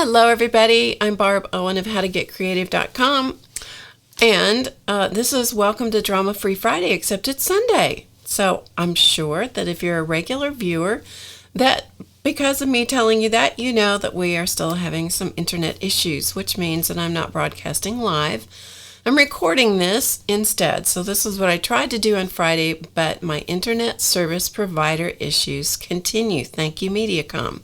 Hello everybody, I'm Barb Owen of HowToGetCreative.com, and this is Welcome to Drama Free Friday, except it's Sunday. So I'm sure that if you're a regular viewer, that because of me telling you that, you know that we are still having some internet issues, which means that I'm not broadcasting live. I'm recording this instead. So this is what I tried to do on Friday, but my internet service provider issues continue. Thank you, Mediacom.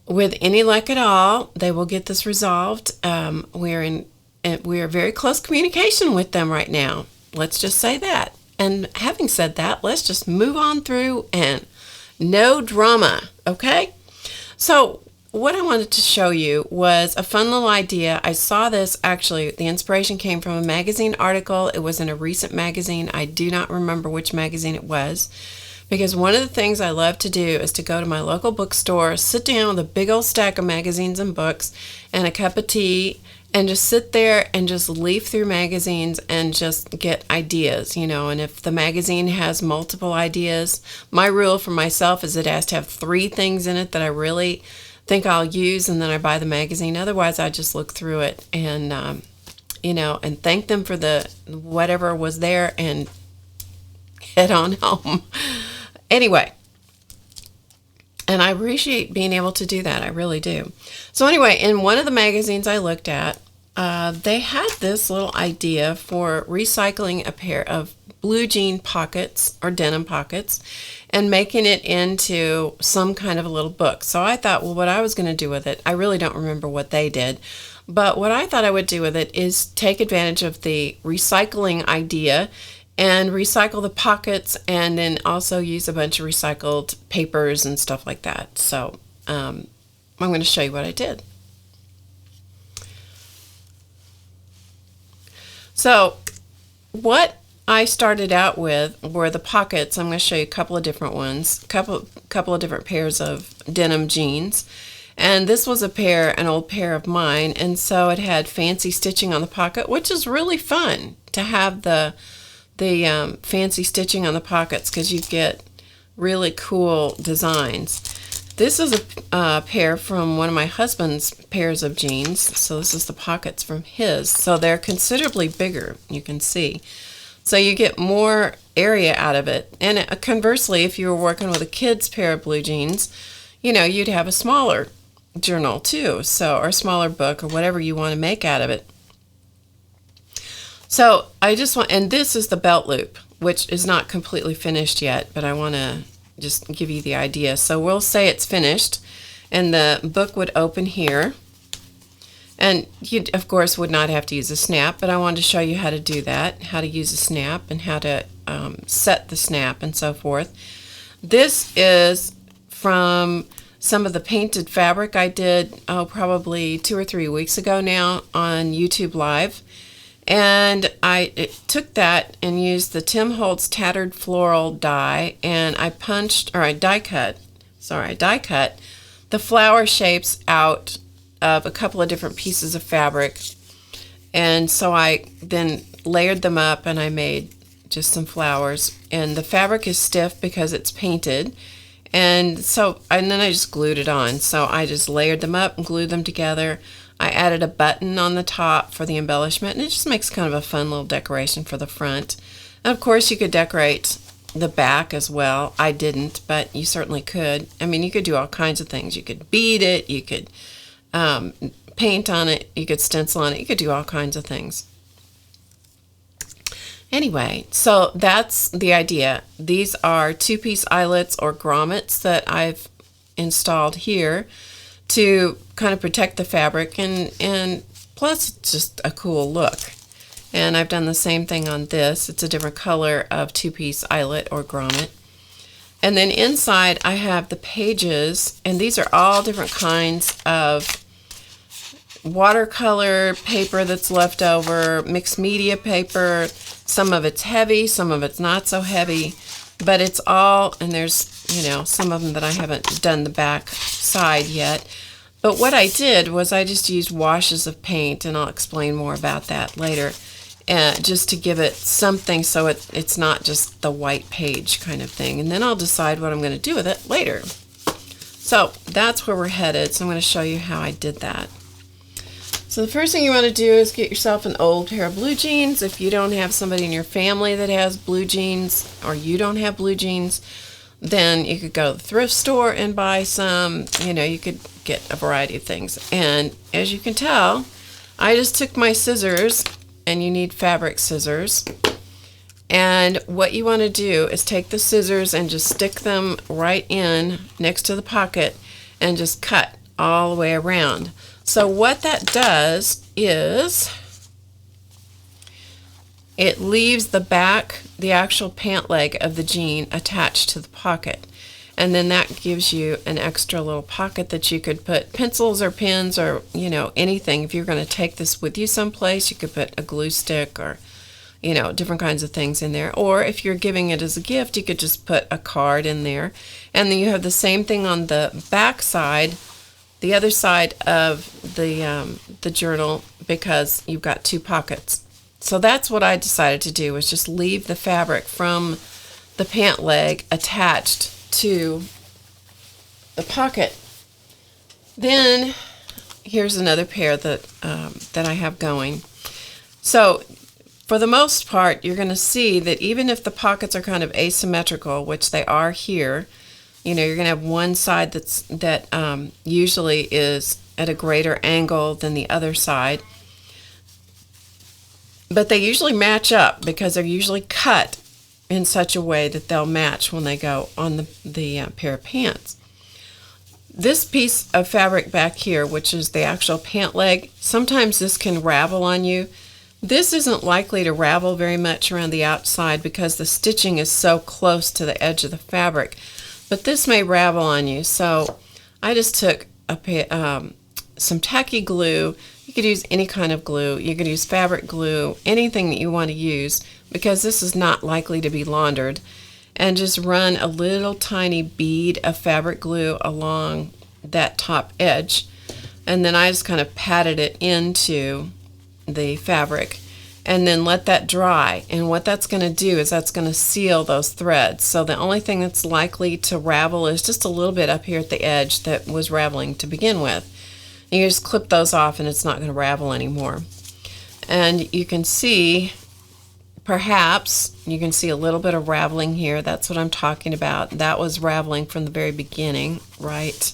With any luck at all, they will get this resolved. We are very close communication with them right now. Let's just say that. And having said that, let's just move on through and no drama, okay? So what I wanted to show you was a fun little idea. I saw this, actually, the inspiration came from a magazine article. It was in a recent magazine. I do not remember which magazine it was. Because one of the things I love to do is to go to my local bookstore, sit down with a big old stack of magazines and books and a cup of tea and just sit there and just leaf through magazines and just get ideas, you know. And if the magazine has multiple ideas, my rule for myself is it has to have 3 things in it that I really think I'll use, and then I buy the magazine. Otherwise, I just look through it and, you know, and thank them for the whatever was there and head on home. Anyway, and I appreciate being able to do that. I really do. So anyway, in one of the magazines I looked at, they had this little idea for recycling a pair of blue jean pockets or denim pockets and making it into some kind of a little book. So I thought, well, what I was going to do with it, I really don't remember what they did, but what I thought I would do with it is take advantage of the recycling idea and recycle the pockets, and then also use a bunch of recycled papers and stuff like that. So I'm going to show you what I did. So what I started out with were the pockets. I'm going to show you a couple of different ones, couple of different pairs of denim jeans. And this was an old pair of mine, and so it had fancy stitching on the pocket, which is really fun to have the fancy stitching on the pockets because you get really cool designs. This is a pair from one of my husband's pairs of jeans. So this is the pockets from his. So they're considerably bigger, you can see. So you get more area out of it. And conversely, if you were working with a kid's pair of blue jeans, you know, you'd have a smaller journal too, so, or a smaller book or whatever you want to make out of it. So I just want, and this is the belt loop, which is not completely finished yet, but I want to just give you the idea. So we'll say it's finished, and the book would open here. And you, of course, would not have to use a snap, but I wanted to show you how to do that, how to use a snap, and how to set the snap and so forth. This is from some of the painted fabric I did, probably 2 or 3 weeks ago now on YouTube Live. And I took that and used the Tim Holtz Tattered Floral die, and I die cut the flower shapes out of a couple of different pieces of fabric. And so I then layered them up and I made just some flowers. And the fabric is stiff because it's painted. And then I just glued it on. So I just layered them up and glued them together. I added a button on the top for the embellishment, and it just makes kind of a fun little decoration for the front. And of course, you could decorate the back as well. I didn't, but you certainly could. I mean, you could do all kinds of things. You could bead it, you could paint on it, you could stencil on it, you could do all kinds of things. Anyway, so that's the idea. These are 2-piece eyelets or grommets that I've installed here to kind of protect the fabric, and plus it's just a cool look. And I've done the same thing on this. It's a different color of 2-piece eyelet or grommet. And then inside I have the pages, and these are all different kinds of watercolor paper that's left over, mixed media paper. Some of it's heavy, some of it's not so heavy, but it's all, and there's, you know, some of them that I haven't done the back side yet. But what I did was I just used washes of paint, and I'll explain more about that later, just to give it something so it's not just the white page kind of thing. And then I'll decide what I'm going to do with it later. So that's where we're headed. So I'm going to show you how I did that. So the first thing you want to do is get yourself an old pair of blue jeans. If you don't have somebody in your family that has blue jeans, or you don't have blue jeans, then you could go to the thrift store and buy some. You could get a variety of things. And as you can tell, I just took my scissors, and you need fabric scissors. And what you want to do is take the scissors and just stick them right in next to the pocket and just cut all the way around. So what that does is it leaves the back, the actual pant leg of the jean attached to the pocket. And then that gives you an extra little pocket that you could put pencils or pens or, anything. If you're going to take this with you someplace, you could put a glue stick or, different kinds of things in there. Or if you're giving it as a gift, you could just put a card in there. And then you have the same thing on the back side, the other side of the journal, because you've got two pockets. So that's what I decided to do, was just leave the fabric from the pant leg attached to the pocket. Then here's another pair that I have going. So for the most part, you're going to see that even if the pockets are kind of asymmetrical, which they are here, you're going to have one side that usually is at a greater angle than the other side. But they usually match up because they're usually cut in such a way that they'll match when they go on the pair of pants. This piece of fabric back here, which is the actual pant leg, sometimes this can ravel on you. This isn't likely to ravel very much around the outside because the stitching is so close to the edge of the fabric. But this may ravel on you, so I just took some tacky glue. You could use any kind of glue. You could use fabric glue, anything that you want to use, because this is not likely to be laundered. And just run a little tiny bead of fabric glue along that top edge. And then I just kind of patted it into the fabric. And then let that dry. And what that's going to do is that's going to seal those threads. So the only thing that's likely to ravel is just a little bit up here at the edge that was raveling to begin with. And you just clip those off and it's not going to ravel anymore. And you can see, perhaps, you can see a little bit of raveling here. That's what I'm talking about. That was raveling from the very beginning, right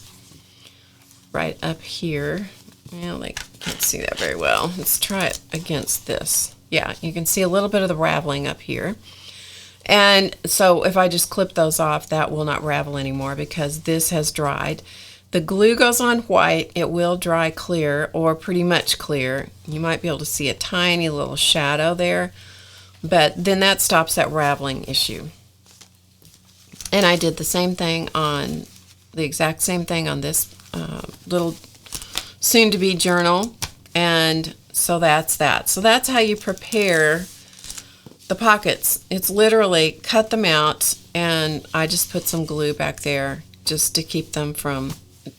up here. Well, I can't see that very well. Let's try it against this. Yeah, you can see a little bit of the raveling up here. And so if I just clip those off, that will not ravel anymore because this has dried. The glue goes on white. It will dry clear or pretty much clear. You might be able to see a tiny little shadow there, but then that stops that raveling issue. And I did the same thing on, the exact same thing on this little soon-to-be journal. And so that's that. So that's how you prepare the pockets. It's literally cut them out, and I just put some glue back there just to keep them from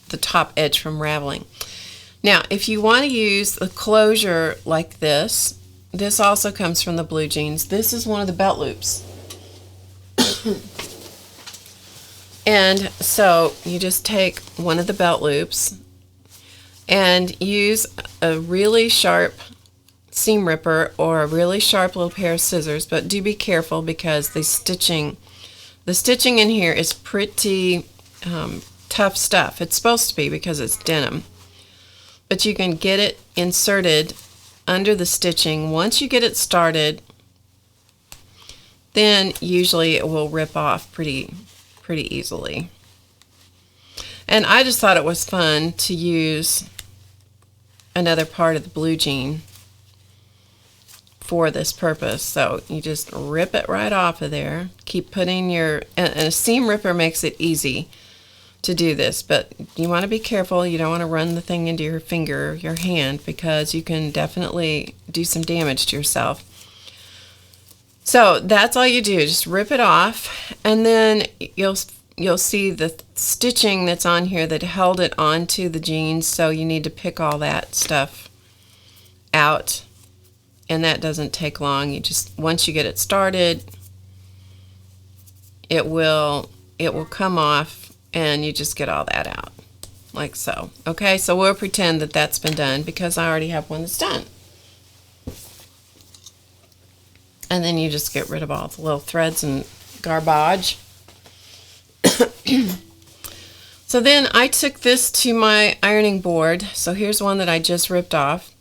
the top edge from raveling. Now, if you want to use the closure like this, this also comes from the blue jeans. This is one of the belt loops. And so you just take one of the belt loops and use a really sharp seam ripper or a really sharp little pair of scissors, but do be careful because the stitching in here is pretty tough stuff. It's supposed to be because it's denim, but you can get it inserted under the stitching. Once you get it started, then usually it will rip off pretty easily. And I just thought it was fun to use another part of the blue jean for this purpose. So you just rip it right off of there. Keep putting and a seam ripper makes it easy to do this, but you want to be careful. You don't want to run the thing into your finger, your hand, because you can definitely do some damage to yourself. So that's all you do, just rip it off, and then you'll see the stitching that's on here that held it onto the jeans, so you need to pick all that stuff out, and that doesn't take long. You just, once you get it started, it will come off, and you just get all that out, like so. Okay, so we'll pretend that that's been done because I already have one that's done. And then you just get rid of all the little threads and garbage. So then I took this to my ironing board. So here's one that I just ripped off.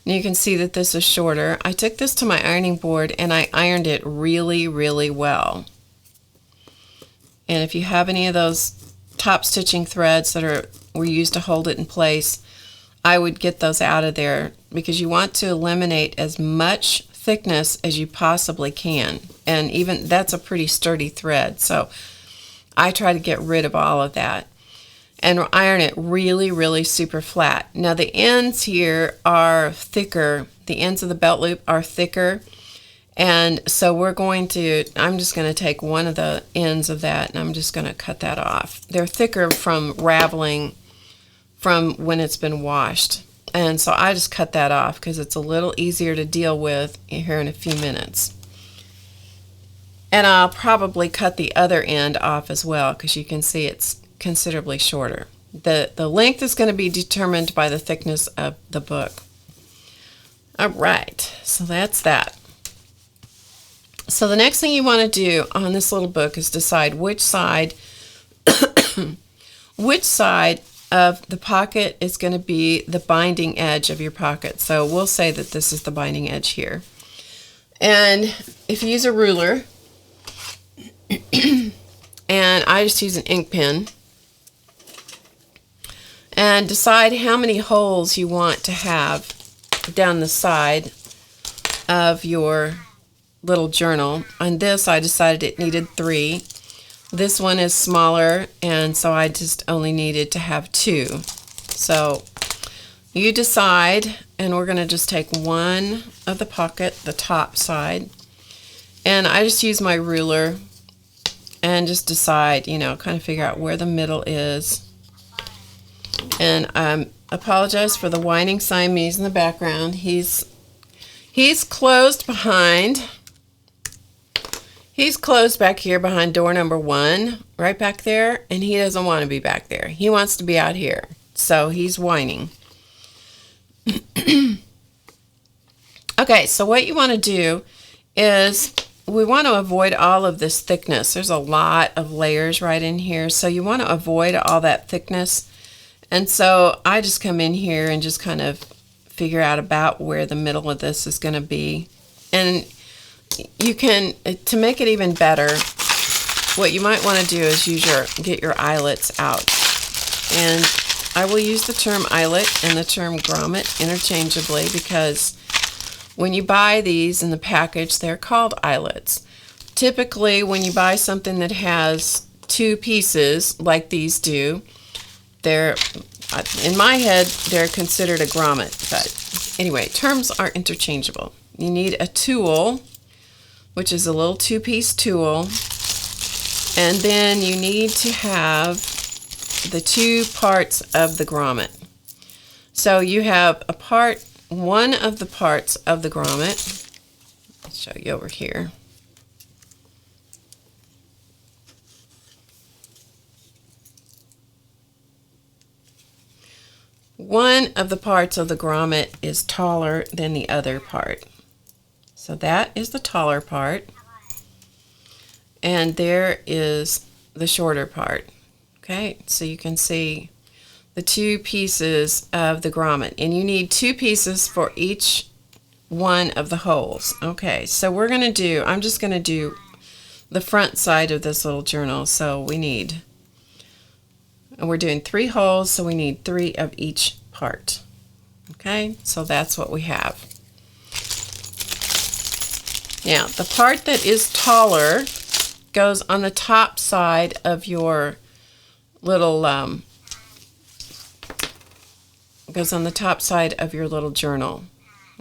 And you can see that this is shorter. I took this to my ironing board and I ironed it really, really well. And if you have any of those top stitching threads that were used to hold it in place, I would get those out of there because you want to eliminate as much thickness as you possibly can. And even that's a pretty sturdy thread. So I try to get rid of all of that and iron it really, really super flat. Now the ends here are thicker. The ends of the belt loop are thicker. And so I'm just going to take one of the ends of that and I'm just going to cut that off. They're thicker from raveling from when it's been washed. And so I just cut that off because it's a little easier to deal with here in a few minutes. And I'll probably cut the other end off as well because you can see it's considerably shorter. The length is going to be determined by the thickness of the book. All right, so that's that. So the next thing you want to do on this little book is decide which side of the pocket is going to be the binding edge of your pocket. So we'll say that this is the binding edge here. And if you use a ruler, and I just use an ink pen, and decide how many holes you want to have down the side of your little journal. On this, I decided it needed 3. This one is smaller, and so I just only needed to have 2. So you decide, and we're going to just take one of the pocket, the top side, and I just use my ruler and just decide, kind of figure out where the middle is. And apologize for the whining Siamese in the background. He's closed behind. He's closed back here behind door number 1, right back there, and he doesn't want to be back there. He wants to be out here, so he's whining. Okay, so what you want to do is we want to avoid all of this thickness. There's a lot of layers right in here, so you want to avoid all that thickness. And so I just come in here and just kind of figure out about where the middle of this is going to be. And you can, to make it even better, what you might want to do is get your eyelets out. And I will use the term eyelet and the term grommet interchangeably because when you buy these in the package, they're called eyelets. Typically, when you buy something that has 2 pieces, like these do, in my head, they're considered a grommet. But anyway, terms are interchangeable. You need a tool, which is a little 2-piece tool, and then you need to have the 2 parts of the grommet. So you have one of the parts of the grommet. I'll show you over here. One of the parts of the grommet is taller than the other part. So that is the taller part. And there is the shorter part. Okay, so you can see the 2 pieces of the grommet. And you need 2 pieces for each one of the holes. Okay, so I'm just going to do the front side of this little journal. So we're doing 3 holes, so we need 3 of each part. Okay, so that's what we have. Now, the part that is taller goes on the top side of your little journal.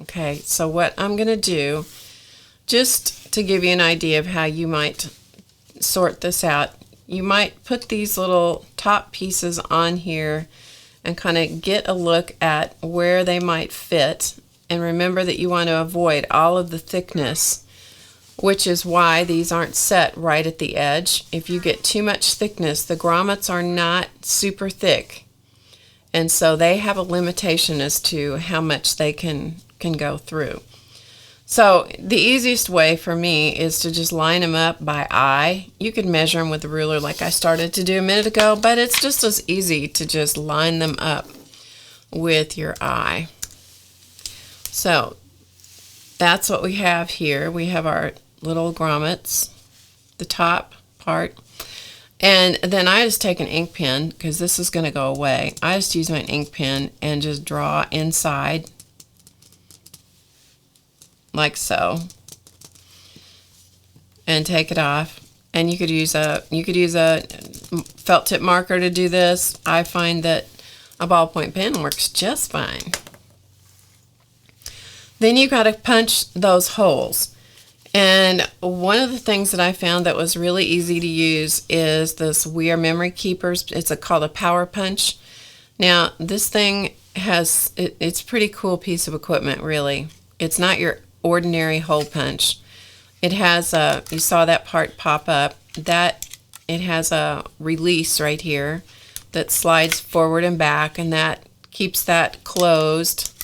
Okay, so what I'm going to do, just to give you an idea of how you might sort this out, you might put these little top pieces on here and kind of get a look at where they might fit. And remember that you want to avoid all of the thickness which is why these aren't set right at the edge. If you get too much thickness, the grommets are not super thick, and so they have a limitation as to how much they can go through. So the easiest way for me is to just line them up by eye. You could measure them with a ruler like I started to do a minute ago, but it's just as easy to just line them up with your eye. So that's what we have here. We have our little grommets, the top part, and then I just take an ink pen, because this is going to go away. I just use my ink pen and just draw inside like so, and take it off. And you could use a felt tip marker to do this. I find that a ballpoint pen works just fine. Then you got to punch those holes. And one of the things that I found that was really easy to use is this We Are Memory Keepers. It's called a power punch. Now this thing has, it's a pretty cool piece of equipment, really. It's not your ordinary hole punch. It has a, you saw that part pop up, that it has a release right here that slides forward and back, and that keeps that closed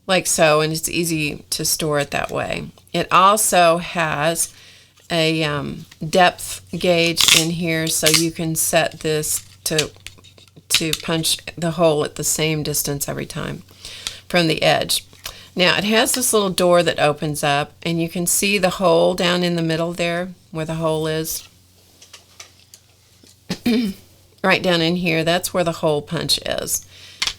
like so, and it's easy to store it that way. It also has a depth gauge in here, so you can set this to punch the hole at the same distance every time from the edge. Now it has this little door that opens up, and you can see the hole down in the middle there where the hole is. Right down in here, that's where the hole punch is.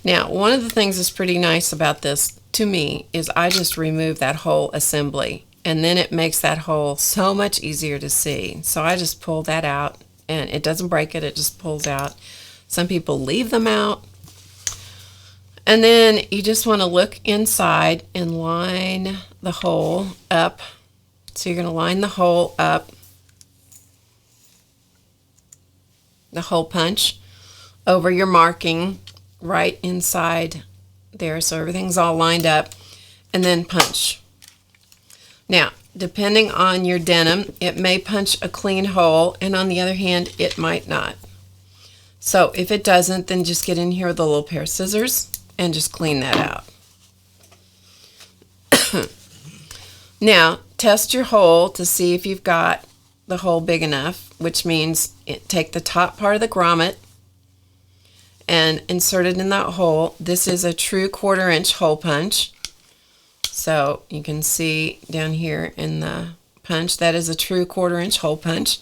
Now one of the things that's pretty nice about this to me is I just remove that whole assembly, and then it makes that hole so much easier to see. So I just pull that out, and it doesn't break it, it just pulls out. Some people leave them out. And then you just want to look inside and line the hole up. So you're going to line the hole up, the hole punch, over your marking right inside there, so everything's all lined up, and then punch. Now, depending on your denim, it may punch a clean hole, and on the other hand, it might not. So if it doesn't, then just get in here with a little pair of scissors and just clean that out. Now, test your hole to see if you've got the hole big enough, which means take the top part of the grommet and insert it in that hole. This is a true 1/4 inch hole punch. So you can see down here in the punch, that is a true 1/4 inch hole punch.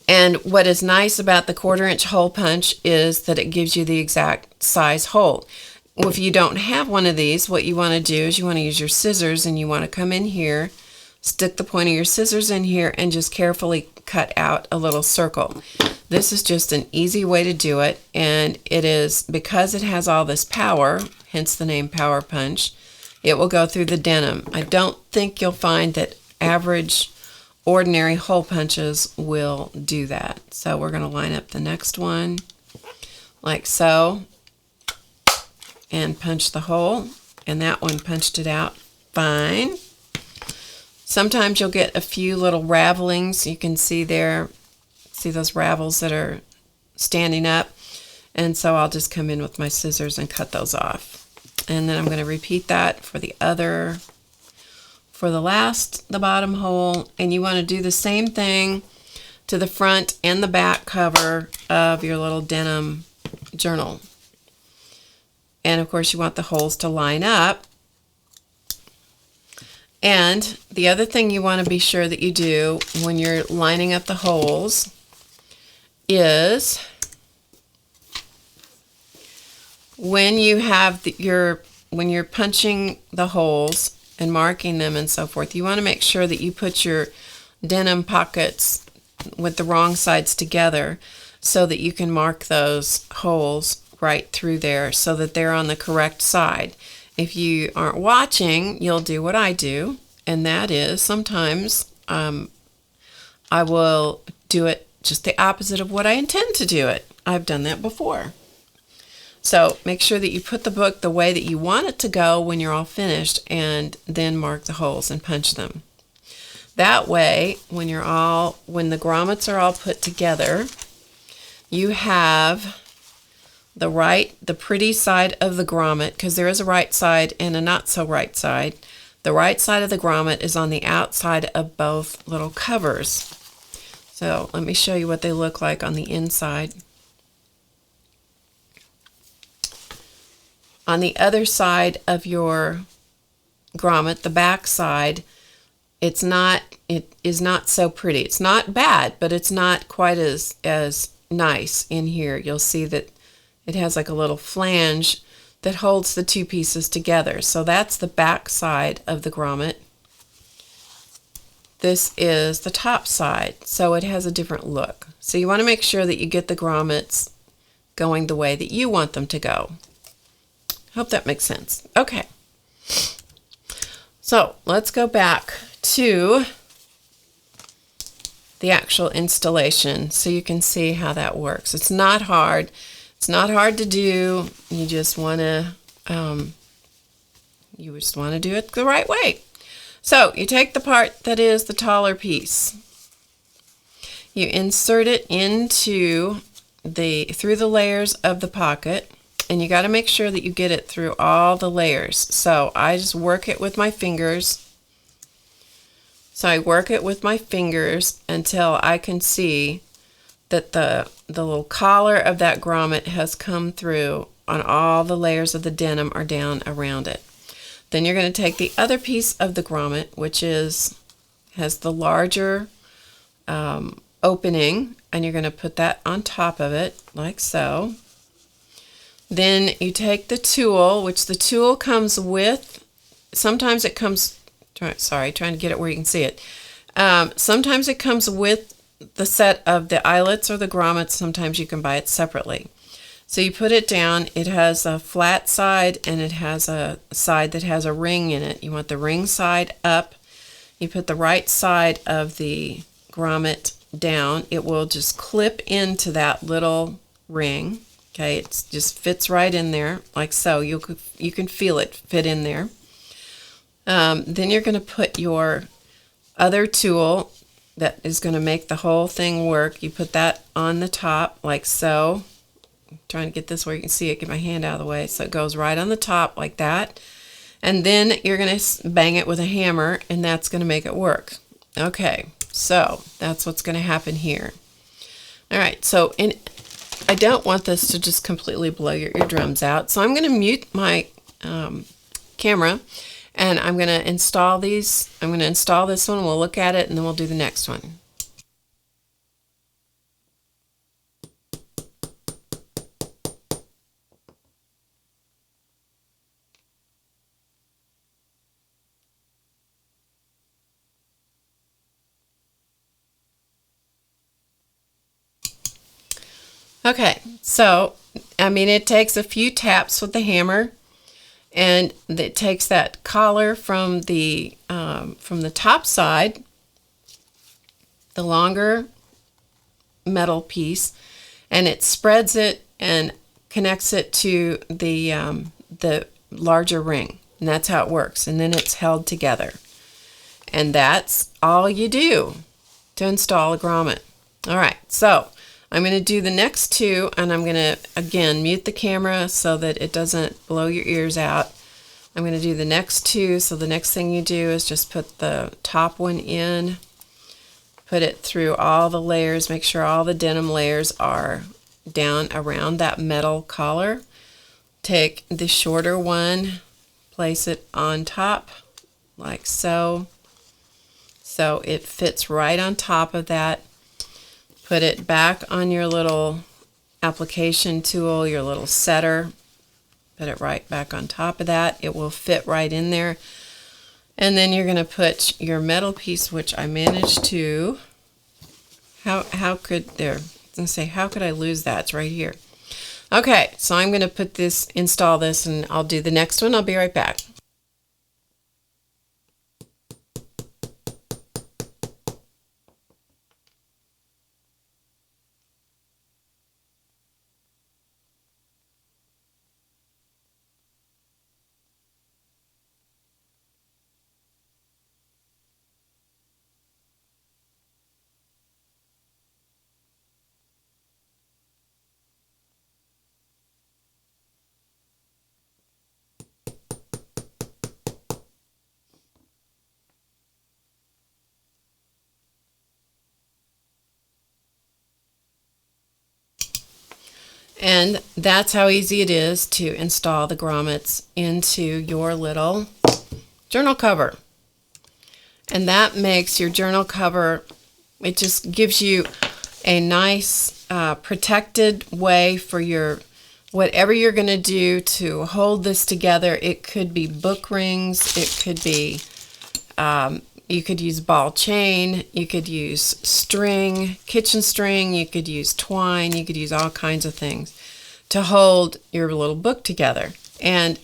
And what is nice about the 1/4 inch hole punch is that it gives you the exact size hole. Well, if you don't have one of these, what you want to do is you want to use your scissors, and you want to come in here, stick the point of your scissors in here, and just carefully cut out a little circle. This is just an easy way to do it, and it is, because it has all this power, hence the name Power Punch, it will go through the denim. I don't think you'll find that average ordinary hole punches will do that. So we're going to line up the next one like so and punch the hole, and that one punched it out fine. Sometimes you'll get a few little ravelings. You can see there, see those ravels that are standing up, and so I'll just come in with my scissors and cut those off. And then I'm going to repeat that for the other, for the bottom hole, and you want to do the same thing to the front and the back cover of your little denim journal. And of course you want the holes to line up. And the other thing you want to be sure that you do when you're lining up the holes is when you have when you're punching the holes and marking them and so forth, you want to make sure that you put your denim pockets with the wrong sides together so that you can mark those holes right through there so that they're on the correct side. If you aren't watching, you'll do what I do, and that is sometimes I will do it just the opposite of what I intend to do it. I've done that before. So make sure that you put the book the way that you want it to go when you're all finished, and then mark the holes and punch them. That way, when the grommets are all put together, you have the pretty side of the grommet, because there is a right side and a not so right side. The right side of the grommet is on the outside of both little covers. So let me show you what they look like on the inside. On the other side of your grommet, the back side, it is not so pretty. It's not bad, but it's not quite as nice in here. You'll see that it has like a little flange that holds the two pieces together. So that's the back side of the grommet. This is the top side, so it has a different look. So you want to make sure that you get the grommets going the way that you want them to go. Hope that makes sense. Okay. So let's go back to the actual installation so you can see how that works. It's not hard. It's not hard to do. You just want to do it the right way. So you take the part that is the taller piece. You insert it through the layers of the pocket, and you got to make sure that you get it through all the layers. So I just work it with my fingers. So I work it with my fingers until I can see that the little collar of that grommet has come through on all the layers of the denim are down around it. Then you're going to take the other piece of the grommet, which has the larger opening, and you're going to put that on top of it like so. Then you take the tulle, which the tulle comes with. Sometimes it comes, trying to get it where you can see it. Sometimes it comes with the set of the eyelets or the grommets. Sometimes you can buy it separately. So you put it down. It has a flat side and it has a side that has a ring in it. You want the ring side up. You put the right side of the grommet down. It will just clip into that little ring. Okay, it just fits right in there like so. You can feel it fit in there. Then you're going to put your other tulle that is going to make the whole thing work. You put that on the top like so. I'm trying to get this where you can see it. Get my hand out of the way. So it goes right on the top like that. And then you're going to bang it with a hammer, and that's going to make it work. Okay, so that's what's going to happen here. All right, so I don't want this to just completely blow your eardrums out, so I'm going to mute my camera, and I'm going to install these. I'm going to install this one, we'll look at it, and then we'll do the next one. Okay, so it takes a few taps with the hammer, and it takes that collar from the top side, the longer metal piece, and it spreads it and connects it to the larger ring, and that's how it works. And then it's held together, and that's all you do to install a grommet. All right, so I'm going to do the next two, and I'm going to, again, mute the camera so that it doesn't blow your ears out. I'm going to do the next two, so the next thing you do is just put the top one in, put it through all the layers, make sure all the denim layers are down around that metal collar. Take the shorter one, place it on top like so. So it fits right on top of that. Put it back on your little application tool, your little setter. Put it right back on top of that. It will fit right in there. And then you're going to put your metal piece, which I managed to, how could I lose that? It's right here. Okay, so I'm going to install this, and I'll do the next one. I'll be right back. And that's how easy it is to install the grommets into your little journal cover. And that makes your journal cover, it just gives you a nice protected way for your whatever you're going to do to hold this together. It could be book rings, it could be you could use ball chain, you could use string, kitchen string, you could use twine, you could use all kinds of things to hold your little book together. And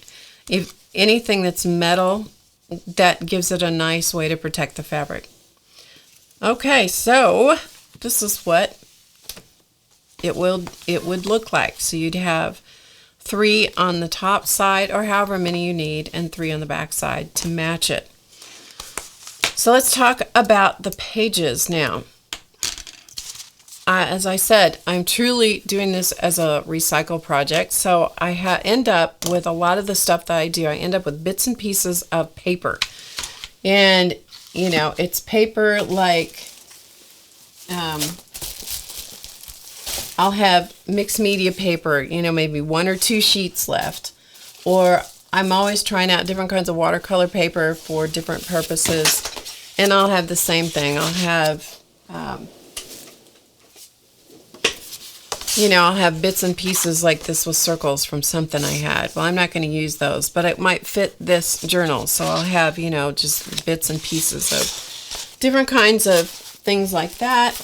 if anything that's metal, that gives it a nice way to protect the fabric. Okay, so this is what it would look like. So you'd have 3 on the top side, or however many you need, and 3 on the back side to match it. So let's talk about the pages now. As I said, I'm truly doing this as a recycle project, so I end up with a lot of the stuff that I do. I end up with bits and pieces of paper. And, you know, it's paper like, I'll have mixed media paper, you know, maybe 1 or 2 sheets left. Or I'm always trying out different kinds of watercolor paper for different purposes. And I'll have the same thing. I'll have, you know, I'll have bits and pieces like this with circles from something I had. Well, I'm not going to use those, but it might fit this journal. So I'll have, you know, just bits and pieces of different kinds of things like that.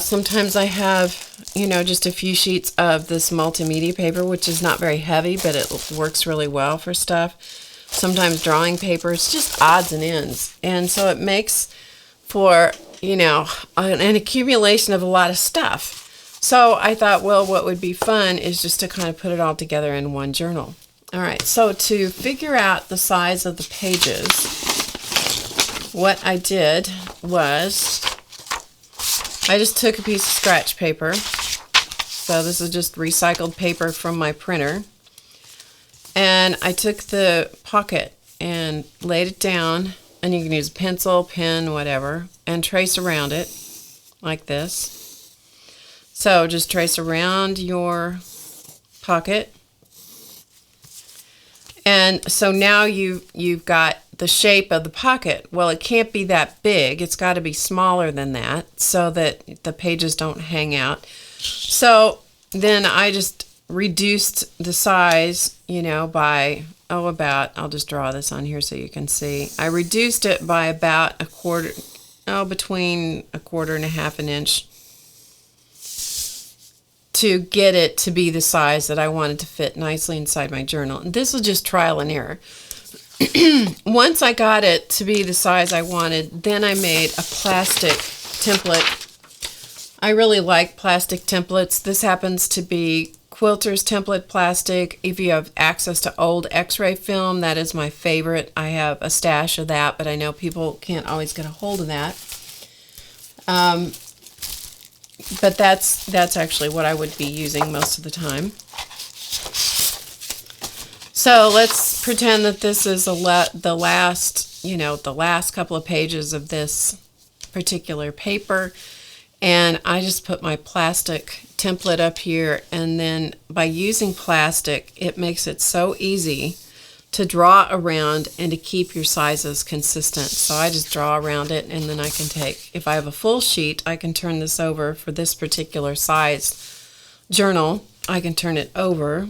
Sometimes I have, you know, just a few sheets of this multimedia paper, which is not very heavy, but it works really well for stuff. Sometimes drawing paper. It's just odds and ends. And so it makes for, you know, an accumulation of a lot of stuff. So I thought, well, what would be fun is just to kind of put it all together in one journal. All right, so to figure out the size of the pages, what I did was I just took a piece of scratch paper. So this is just recycled paper from my printer. And I took the pocket and laid it down, and you can use a pencil, pen, whatever, and trace around it like this. So just trace around your pocket. And so now you've got the shape of the pocket. Well, it can't be that big. It's got to be smaller than that so that the pages don't hang out. So then I just reduced the size, you know, by, I'll just draw this on here so you can see. I reduced it by about between 1/4 and 1/2 inch to get it to be the size that I wanted to fit nicely inside my journal. And this was just trial and error. Once I got it to be the size I wanted, then I made a plastic template. I really like plastic templates. This happens to be Quilter's template plastic. If you have access to old x-ray film, that is my favorite. I have a stash of that, but I know people can't always get a hold of that. But that's actually what I would be using most of the time. So let's pretend that this is the last couple of pages of this particular paper. And I just put my plastic template up here, and then by using plastic, it makes it so easy to draw around and to keep your sizes consistent. So I just draw around it, and then I can take, if I have a full sheet, I can turn this over for this particular size journal. I can turn it over.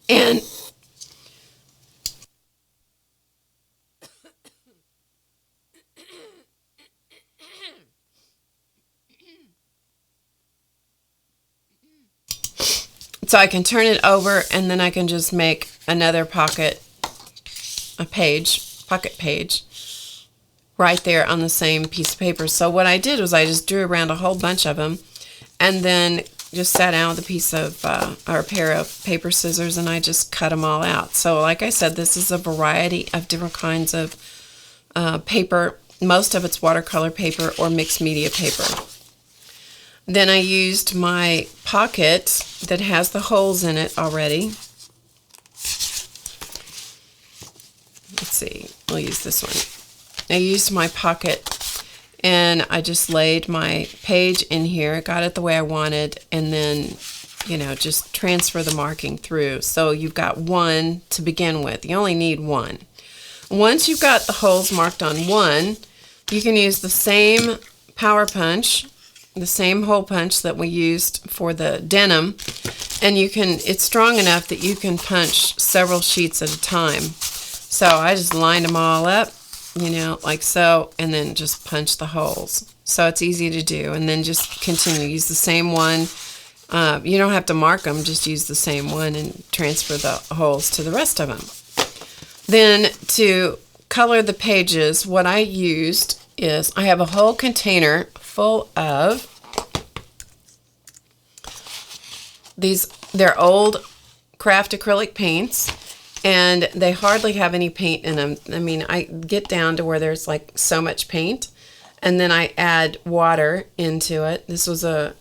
And so I can turn it over, and then I can just make another pocket page right there on the same piece of paper. So what I did was I just drew around a whole bunch of them, and then just sat down with a piece of or a pair of paper scissors, and I just cut them all out. So like I said, this is a variety of different kinds of paper. Most of it's watercolor paper or mixed media paper. Then I used my pocket that has the holes in it already. Let's see, I'll use this one. I used my pocket, and I just laid my page in here, got it the way I wanted, and then, you know, just transfer the marking through. So you've got one to begin with. You only need one. Once you've got the holes marked on one, you can use the same power punch, the same hole punch that we used for the denim, and it's strong enough that you can punch several sheets at a time. So I just lined them all up, you know, like so, and then just punch the holes. So it's easy to do, and then just continue. Use the same one. You don't have to mark them, just use the same one and transfer the holes to the rest of them. Then to color the pages, what I used is I have a whole container full of these. They're old craft acrylic paints, and they hardly have any paint in them. I mean, I get down to where there's like so much paint, and then I add water into it. This was a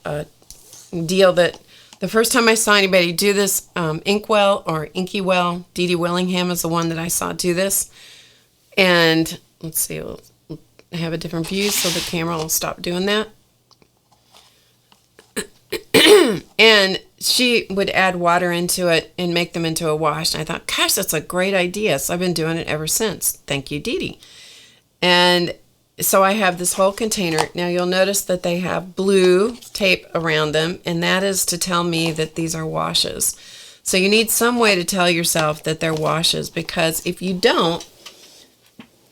deal that the first time I saw anybody do this, Inkwell or Inkywell, Dee Dee Willingham is the one that I saw do this. And let's see, we'll have a different view so the camera will stop doing that. And she would add water into it and make them into a wash. And I thought, gosh, that's a great idea. So I've been doing it ever since. Thank you, Dee Dee. And so I have this whole container. Now you'll notice that they have blue tape around them, and that is to tell me that these are washes. So you need some way to tell yourself that they're washes, because if you don't,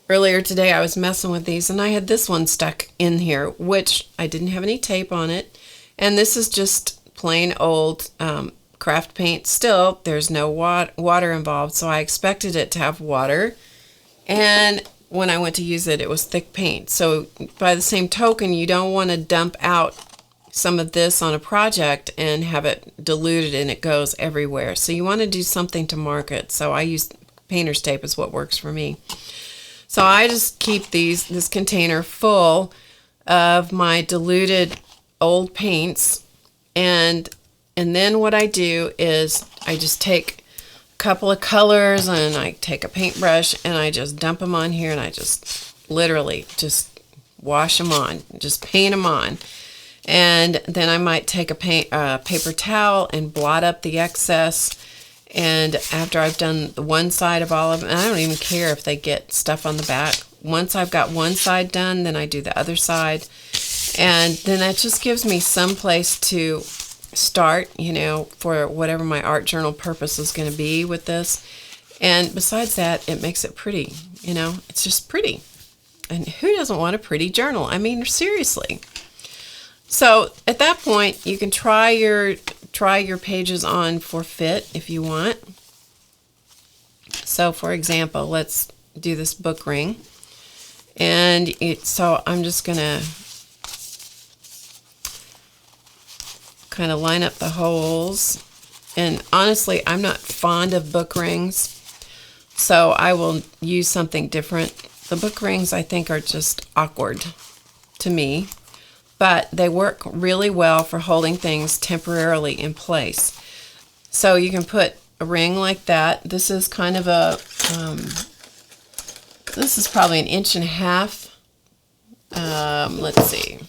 earlier today I was messing with these and I had this one stuck in here, which I didn't have any tape on it. And this is just plain old craft paint. Still, there's no water involved, so I expected it to have water. And when I went to use it, it was thick paint. So by the same token, you don't want to dump out some of this on a project and have it diluted and it goes everywhere. So you want to do something to mark it. So I use painter's tape is what works for me. So I just keep this container full of my diluted old paints, and then what I do is I just take a couple of colors and I take a paintbrush and I just dump them on here, and I just literally just wash them on, just paint them on. And then I might take a paper towel and blot up the excess. And after I've done the one side of all of them, and I don't even care if they get stuff on the back. Once I've got one side done, then I do the other side. And then that just gives me some place to start, you know, for whatever my art journal purpose is going to be with this. And besides that, it makes it pretty, you know, it's just pretty. And who doesn't want a pretty journal? I mean, seriously. So at that point, you can try your pages on for fit if you want. So for example, let's do this book ring. And so I'm just going to kind of line up the holes. And honestly, I'm not fond of book rings, so I will use something different. The book rings, I think, are just awkward to me, but they work really well for holding things temporarily in place. So you can put a ring like that. This is kind of a, this is probably 1.5 inches. Let's see.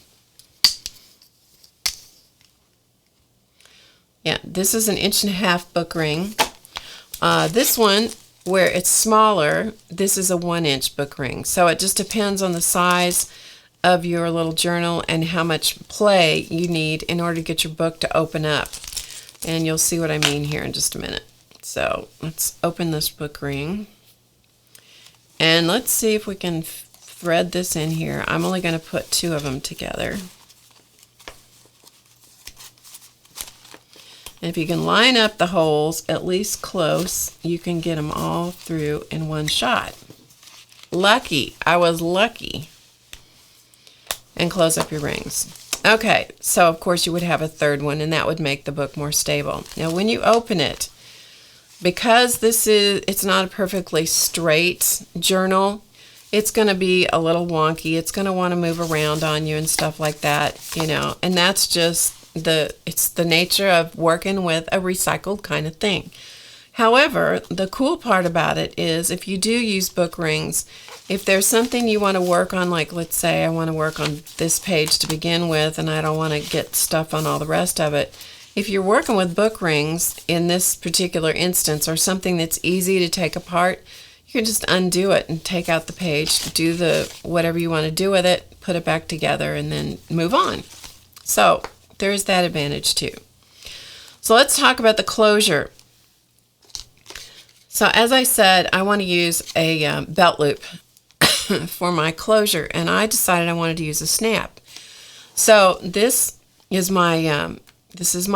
Yeah, this is 1.5 inches book ring. This one, where it's smaller, this is a 1-inch book ring. So it just depends on the size of your little journal and how much play you need in order to get your book to open up. And you'll see what I mean here in just a minute. So let's open this book ring. And let's see if we can thread this in here. I'm only going to put 2 of them together. And if you can line up the holes at least close, you can get them all through in one shot. Lucky. I was lucky. And close up your rings. Okay, so of course you would have a third one, and that would make the book more stable. Now when you open it, because it's not a perfectly straight journal, it's going to be a little wonky. It's going to want to move around on you and stuff like that, you know, and that's just it's the nature of working with a recycled kind of thing. However, the cool part about it is if you do use book rings, if there's something you want to work on, like let's say I want to work on this page to begin with and I don't want to get stuff on all the rest of it, if you're working with book rings in this particular instance or something that's easy to take apart, you can just undo it and take out the page, do the whatever you want to do with it, put it back together, and then move on. So there's that advantage too. So let's talk about the closure. So as I said, I want to use a belt loop for my closure, and I decided I wanted to use a snap. So this is my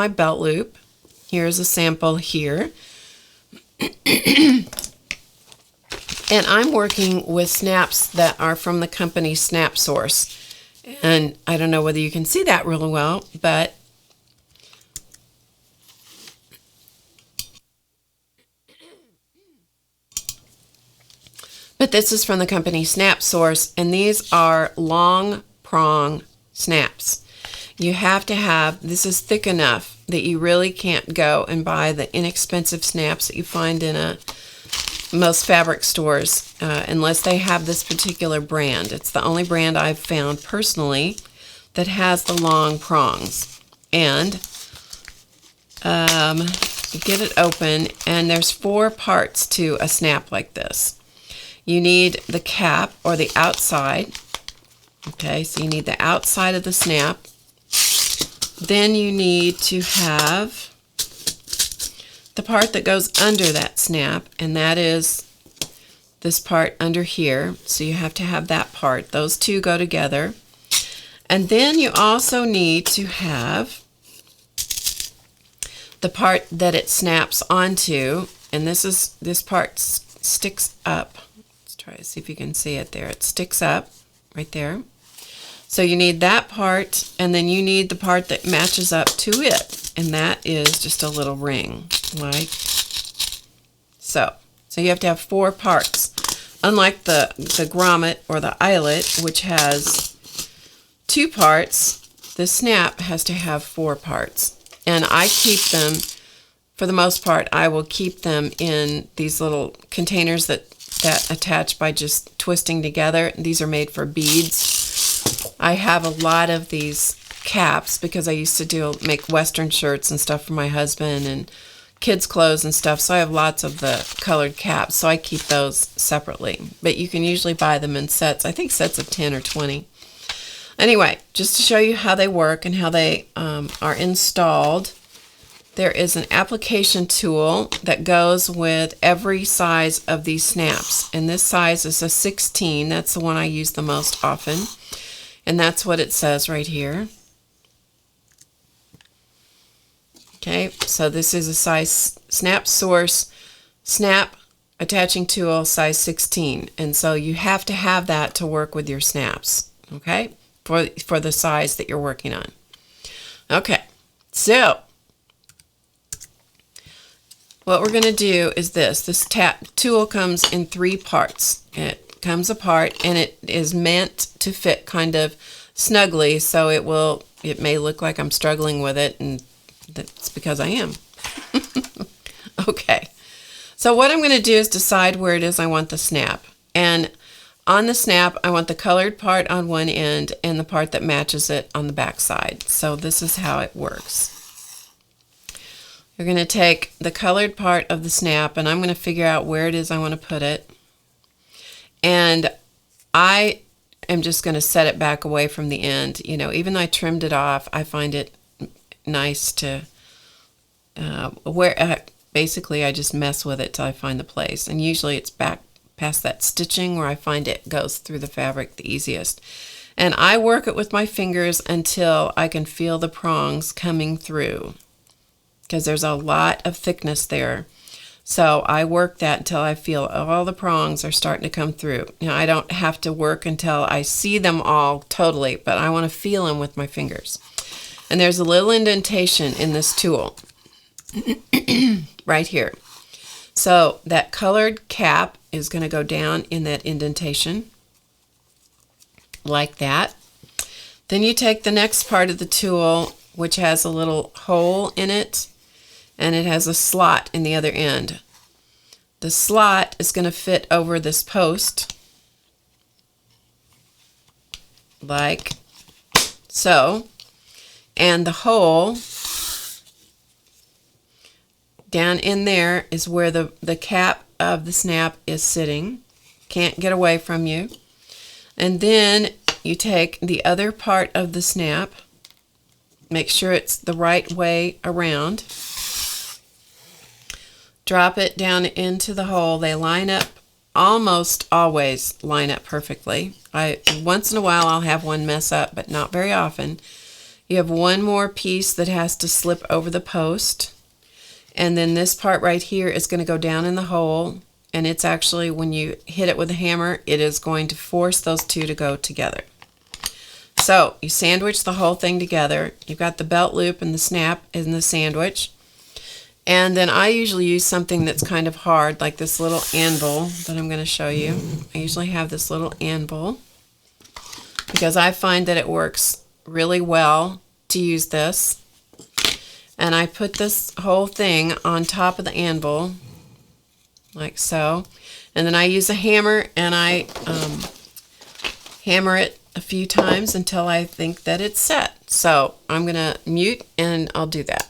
belt loop. Here's a sample here. And I'm working with snaps that are from the company Snap Source. And I don't know whether you can see that really well, but this is from the company Snap Source, and these are long prong snaps. You have to have, this is thick enough that you really can't go and buy the inexpensive snaps that you find in most fabric stores unless they have this particular brand. It's the only brand I've found personally that has the long prongs. And you get it open, and there's 4 parts to a snap like this. You need the cap or the outside. Okay, so you need the outside of the snap. Then you need to have the part that goes under that snap, and that is this part under here. So you have to have that part. Those two go together. And then you also need to have the part that it snaps onto, and this part sticks up. Let's try to see if you can see it there. It sticks up right there. So you need that part, and then you need the part that matches up to it, and that is just a little ring, like so. So you have to have 4 parts. Unlike the grommet or the eyelet, which has 2 parts, the snap has to have 4 parts. And I keep them, for the most part, I will keep them in these little containers that attach by just twisting together. These are made for beads. I have a lot of these caps because I used to make Western shirts and stuff for my husband and kids' clothes and stuff, so I have lots of the colored caps, so I keep those separately. But you can usually buy them in sets, I think sets of 10 or 20. Anyway, just to show you how they work and how they are installed, there is an application tool that goes with every size of these snaps. And this size is a 16. That's the one I use the most often. And that's what it says right here. Okay, so this is a size Snap Source snap attaching tool size 16. And so you have to have that to work with your snaps, okay, for the size that you're working on. Okay, so what we're going to do is this tool comes in 3 parts. It comes apart, and it is meant to fit kind of snugly, so it may look like I'm struggling with it, and that's because I am. Okay, so what I'm going to do is decide where it is I want the snap. And on the snap, I want the colored part on one end and the part that matches it on the back side. So this is how it works. You're going to take the colored part of the snap, and I'm going to figure out where it is I want to put it. And I am just going to set it back away from the end. You know, even though I trimmed it off, I find it nice to basically I just mess with it till I find the place. And usually it's back past that stitching where I find it goes through the fabric the easiest. And I work it with my fingers until I can feel the prongs coming through, because there's a lot of thickness there. So I work that until I feel all the prongs are starting to come through. Now, I don't have to work until I see them all totally, but I want to feel them with my fingers. And there's a little indentation in this tool right here. So that colored cap is going to go down in that indentation like that. Then you take the next part of the tool, which has a little hole in it, and it has a slot in the other end. the slot is going to fit over this post like so, and the hole down in there is where the cap of the snap is sitting. Can't get away from you. And then you take the other part of the snap, make sure it's the right way around, drop it down into the hole. They line up, almost always line up perfectly. Once in a while I'll have one mess up, but not very often. You have one more piece that has to slip over the post, and then this part right here is going to go down in the hole, and it's actually, when you hit it with a hammer, it is going to force those two to go together. So you sandwich the whole thing together. You've got the belt loop and the snap in the sandwich. And then I usually use something that's kind of hard, like this little anvil that I'm going to show you. I usually have this little anvil because I find that it works really well to use this. And I put this whole thing on top of the anvil, like so. And then I use a hammer, and I hammer it a few times until I think that it's set. So I'm going to mute, and I'll do that.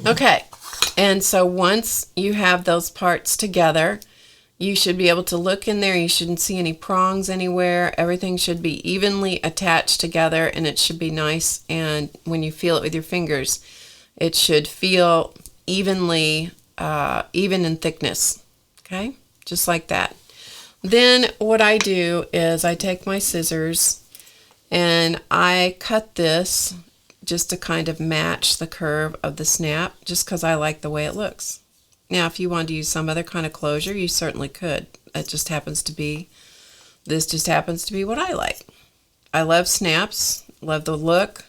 Okay, and so once you have those parts together, you should be able to look in there. You shouldn't see any prongs anywhere. Everything should be evenly attached together, and it should be nice. And when you feel it with your fingers, it should feel evenly, even in thickness. Okay, just like that. Then what I do is I take my scissors and I cut this just to kind of match the curve of the snap, just because I like the way it looks. Now, if you wanted to use some other kind of closure, you certainly could. This just happens to be what I like. I love snaps, love the look.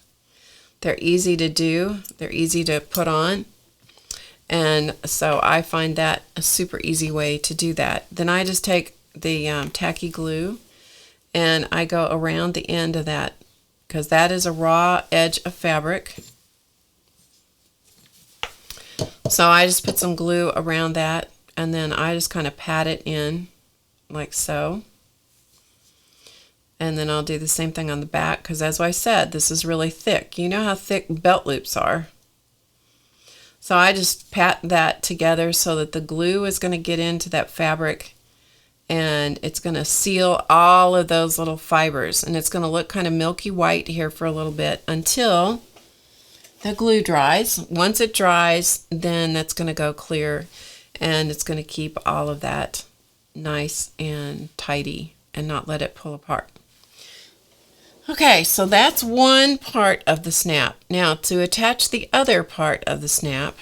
They're easy to do. They're easy to put on. And so I find that a super easy way to do that. Then I just take the tacky glue and I go around the end of that, because that is a raw edge of fabric. So I just put some glue around that, and then I just kind of pat it in like so. And then I'll do the same thing on the back, because as I said, this is really thick. You know how thick belt loops are. So I just pat that together so that the glue is going to get into that fabric, and it's going to seal all of those little fibers, and it's going to look kind of milky white here for a little bit until the glue dries. Once it dries, then that's going to go clear, and it's going to keep all of that nice and tidy and not let it pull apart. Okay, so that's one part of the snap. Now, to attach the other part of the snap,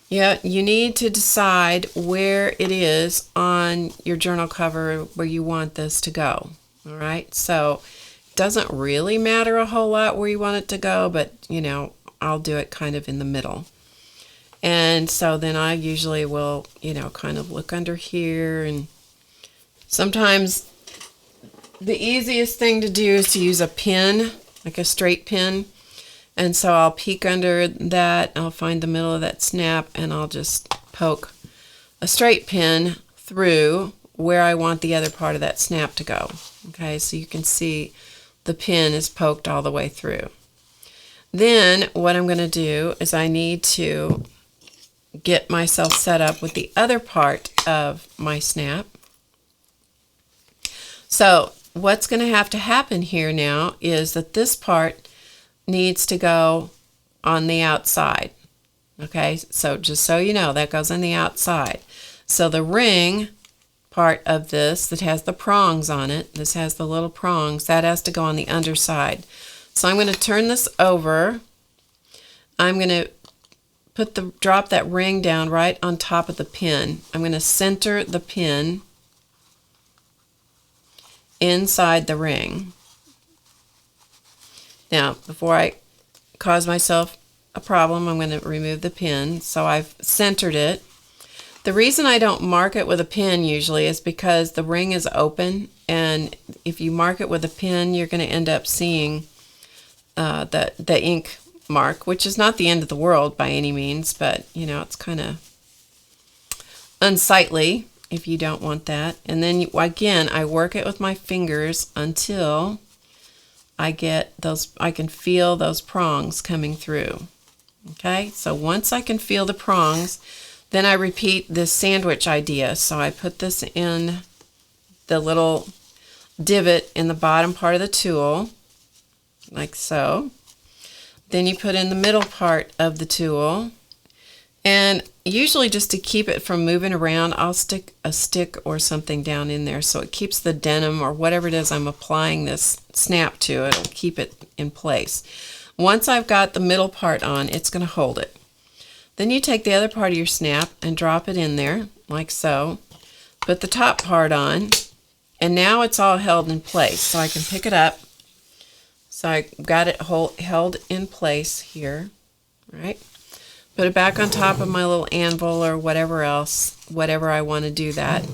you need to decide where it is on your journal cover where you want this to go. All right, so it doesn't really matter a whole lot where you want it to go, but I'll do it kind of in the middle. And so then I usually will, kind of look under here, and sometimes the easiest thing to do is to use a pin, like a straight pin. And so I'll peek under that, I'll find the middle of that snap, and I'll just poke a straight pin through where I want the other part of that snap to go. Okay, so you can see the pin is poked all the way through. Then what I'm going to do is I need to get myself set up with the other part of my snap. So what's going to have to happen here now is that this part needs to go on the outside. Okay, so just so you know, that goes on the outside. So the ring part of this that has the prongs on it, this has the little prongs, that has to go on the underside. So I'm going to turn this over. I'm going to drop that ring down right on top of the pin. I'm going to center the pin inside the ring. Now, before I cause myself a problem, I'm going to remove the pin. So I've centered it. The reason I don't mark it with a pin usually is because the ring is open, and if you mark it with a pin, you're going to end up seeing the ink mark, which is not the end of the world by any means, but it's kind of unsightly if you don't want that. And then again, I work it with my fingers until I can feel those prongs coming through. Okay, so once I can feel the prongs, then I repeat this sandwich idea. So I put this in the little divot in the bottom part of the tool, like so. Then you put in the middle part of the tool, and usually just to keep it from moving around, I'll stick a stick or something down in there so it keeps the denim or whatever it is I'm applying this snap to. It'll keep it in place. Once I've got the middle part on, it's going to hold it. Then you take the other part of your snap and drop it in there, like so. Put the top part on, and now it's all held in place. So I can pick it up. So I got it held in place here, right? Put it back on top of my little anvil or whatever else, whatever I want to do that.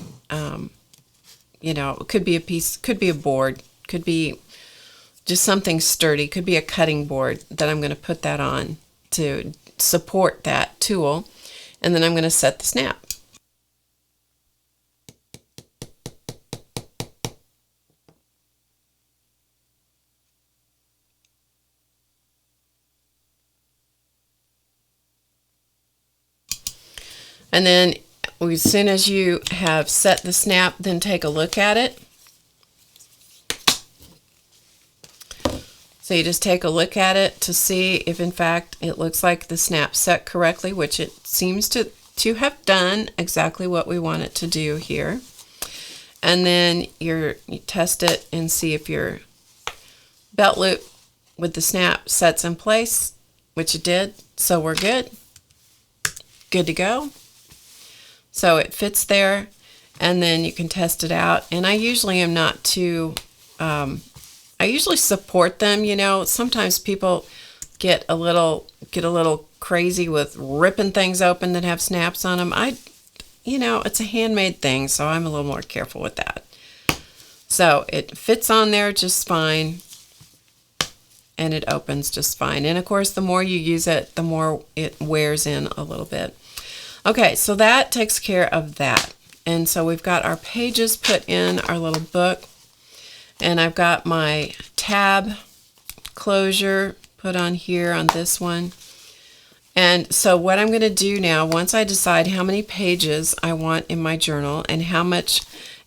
It could be a piece, could be a board, could be just something sturdy, could be a cutting board that I'm going to put that on to support that tool. And then I'm going to set the snap. And then as soon as you have set the snap, then take a look at it. So you just take a look at it to see if in fact it looks like the snap set correctly, which it seems to have done exactly what we want it to do here. And then you test it and see if your belt loop with the snap sets in place, which it did. So we're good. Good to go. So it fits there, and then you can test it out. And I usually am not too, I usually support them. Sometimes people get a little crazy with ripping things open that have snaps on them. It's a handmade thing, so I'm a little more careful with that. So it fits on there just fine, and it opens just fine. And of course, the more you use it, the more it wears in a little bit. Okay, so that takes care of that. And so we've got our pages put in our little book, and I've got my tab closure put on here on this one. And so what I'm going to do now, once I decide how many pages I want in my journal and how much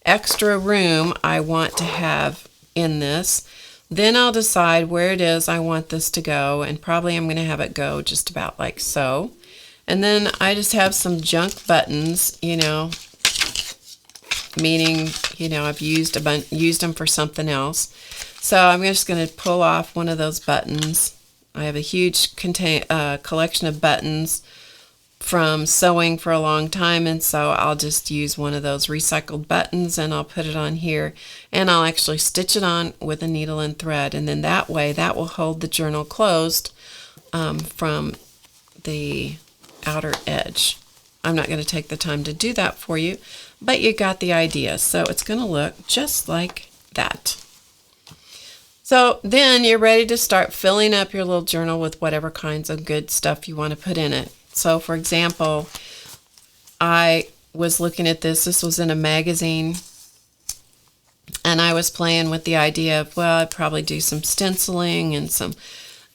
extra room I want to have in this, then I'll decide where it is I want this to go, and probably I'm going to have it go just about like so. And then I just have some junk buttons, meaning, I've used them for something else. So I'm just going to pull off one of those buttons. I have a huge collection of buttons from sewing for a long time, and so I'll just use one of those recycled buttons, and I'll put it on here, and I'll actually stitch it on with a needle and thread, and then that way that will hold the journal closed from the outer edge. I'm not going to take the time to do that for you, but you got the idea. So it's going to look just like that. So then you're ready to start filling up your little journal with whatever kinds of good stuff you want to put in it. So for example, I was looking at this. This was in a magazine, and I was playing with the idea of, well, I'd probably do some stenciling and some,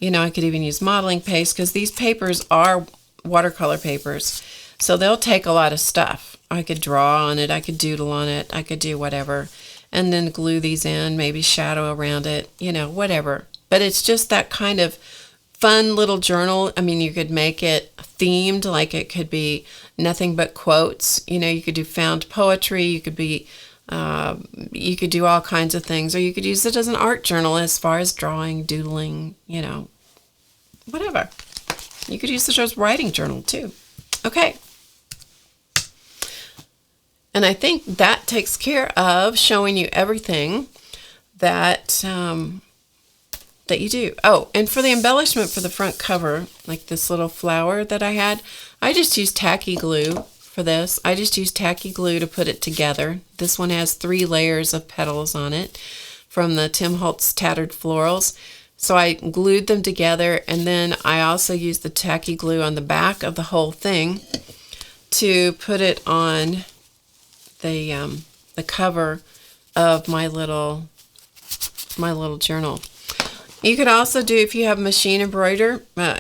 I could even use modeling paste, because these papers are watercolor papers, so they'll take a lot of stuff. I could draw on it, I could doodle on it, I could do whatever, and then glue these in, maybe shadow around it, whatever. But it's just that kind of fun little journal. I mean, you could make it themed, like it could be nothing but quotes. You could do found poetry, you could do all kinds of things, or you could use it as an art journal as far as drawing, doodling, whatever. You could use it as a writing journal too. Okay. And I think that takes care of showing you everything that that you do. Oh, and for the embellishment for the front cover, like this little flower that I had, I just used tacky glue for this. I just used tacky glue to put it together. This one has 3 layers of petals on it from the Tim Holtz Tattered Florals. So I glued them together, and then I also used the tacky glue on the back of the whole thing to put it on the cover of my little journal. You could also do, if you have machine embroider, how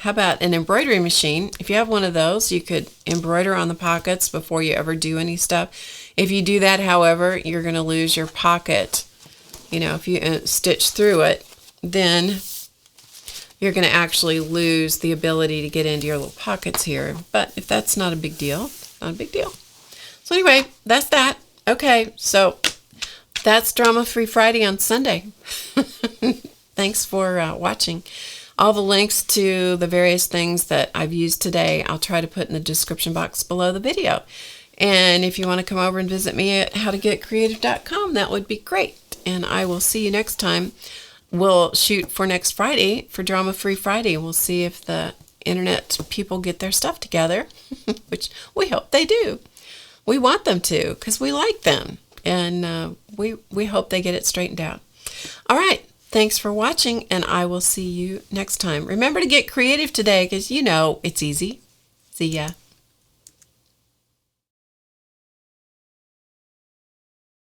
about an embroidery machine? If you have one of those, you could embroider on the pockets before you ever do any stuff. If you do that, however, you're going to lose your pocket. You know, if you stitch through it, then you're going to actually lose the ability to get into your little pockets here. But if that's not a big deal, not a big deal. So anyway, that's that. Okay, so that's Drama Free Friday on Sunday. Thanks for watching. All the links to the various things that I've used today, I'll try to put in the description box below the video. And if you want to come over and visit me at HowToGetCreative.com, that would be great. And I will see you next time. We'll shoot for next Friday for Drama Free Friday. We'll see if the internet people get their stuff together, which we hope they do. We want them to, because we like them. And we hope they get it straightened out. All right. Thanks for watching, and I will see you next time. Remember to get creative today, because you know it's easy. See ya.